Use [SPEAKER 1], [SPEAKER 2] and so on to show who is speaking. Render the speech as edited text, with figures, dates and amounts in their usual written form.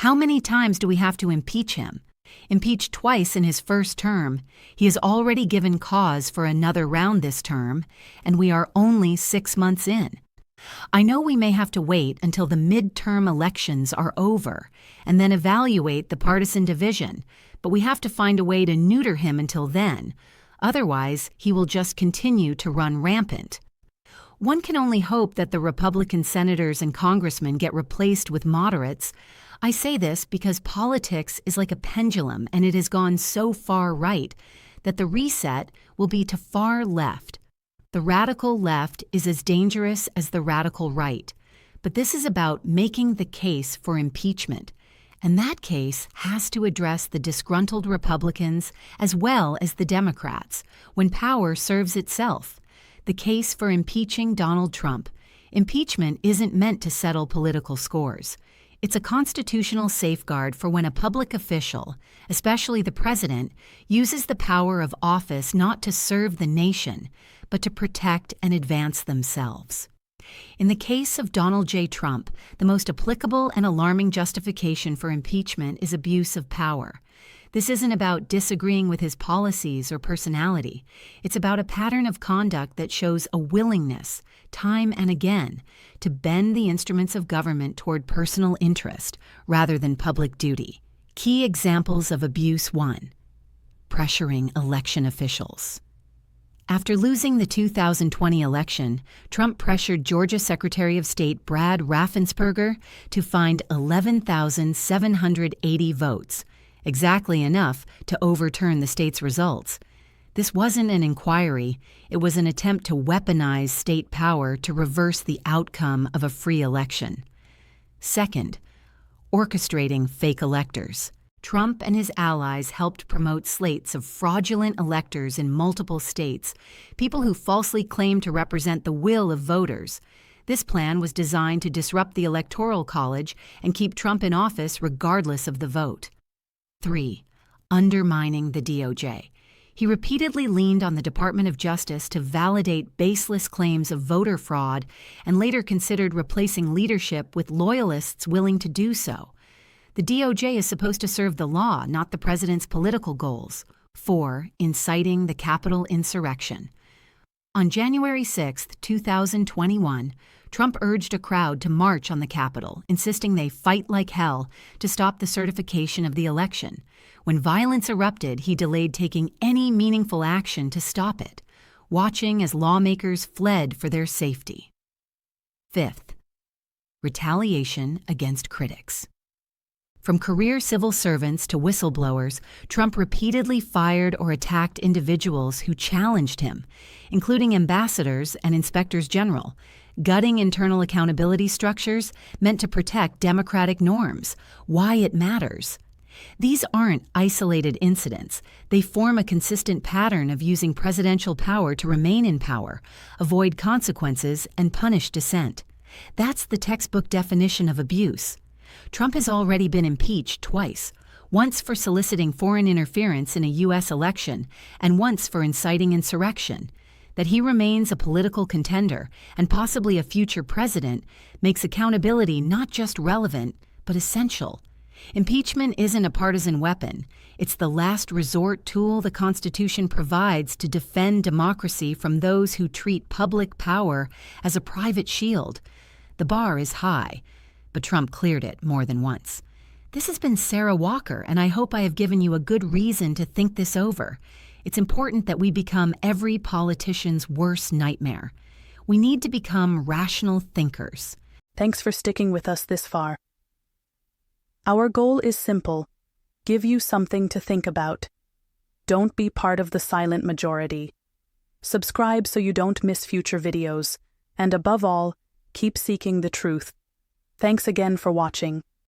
[SPEAKER 1] How many times do we have to impeach him? Impeached twice in his first term, he has already given cause for another round this term, and we are only 6 months in. I know we may have to wait until the midterm elections are over and then evaluate the partisan division, but we have to find a way to neuter him until then. Otherwise, he will just continue to run rampant. One can only hope that the Republican senators and congressmen get replaced with moderates. I say this because politics is like a pendulum, and it has gone so far right that the reset will be to far left. The radical left is as dangerous as the radical right, but this is about making the case for impeachment, and that case has to address the disgruntled Republicans as well as the Democrats when power serves itself. The case for impeaching Donald Trump. Impeachment isn't meant to settle political scores. It's a constitutional safeguard for when a public official, especially the president, uses the power of office not to serve the nation, but to protect and advance themselves. In the case of Donald J. Trump, the most applicable and alarming justification for impeachment is abuse of power. This isn't about disagreeing with his policies or personality. It's about a pattern of conduct that shows a willingness, time and again, to bend the instruments of government toward personal interest rather than public duty. Key examples of abuse: 1. Pressuring election officials. After losing the 2020 election, Trump pressured Georgia Secretary of State Brad Raffensperger to find 11,780 votes, exactly enough to overturn the state's results. This wasn't an inquiry, it was an attempt to weaponize state power to reverse the outcome of a free election. 2. Orchestrating fake electors. Trump and his allies helped promote slates of fraudulent electors in multiple states, people who falsely claimed to represent the will of voters. This plan was designed to disrupt the Electoral College and keep Trump in office regardless of the vote. 3. Undermining the DOJ. He repeatedly leaned on the Department of Justice to validate baseless claims of voter fraud and later considered replacing leadership with loyalists willing to do so. The DOJ is supposed to serve the law, not the president's political goals. 4. Inciting the Capitol insurrection. On January 6, 2021, Trump urged a crowd to march on the Capitol, insisting they fight like hell to stop the certification of the election. When violence erupted, he delayed taking any meaningful action to stop it, watching as lawmakers fled for their safety. 5. Retaliation against critics. From career civil servants to whistleblowers, Trump repeatedly fired or attacked individuals who challenged him, including ambassadors and inspectors general, gutting internal accountability structures meant to protect democratic norms, why it matters. These aren't isolated incidents. They form a consistent pattern of using presidential power to remain in power, avoid consequences, and punish dissent. That's the textbook definition of abuse. Trump has already been impeached twice, once for soliciting foreign interference in a U.S. election and once for inciting insurrection. That he remains a political contender and possibly a future president makes accountability not just relevant, but essential. Impeachment isn't a partisan weapon. It's the last resort tool the Constitution provides to defend democracy from those who treat public power as a private shield. The bar is high, but Trump cleared it more than once. This has been Sarah Walker, and I hope I have given you a good reason to think this over. It's important that we become every politician's worst nightmare. We need to become rational thinkers.
[SPEAKER 2] Thanks for sticking with us this far. Our goal is simple: give you something to think about. Don't be part of the silent majority. Subscribe so you don't miss future videos, and above all, keep seeking the truth. Thanks again for watching.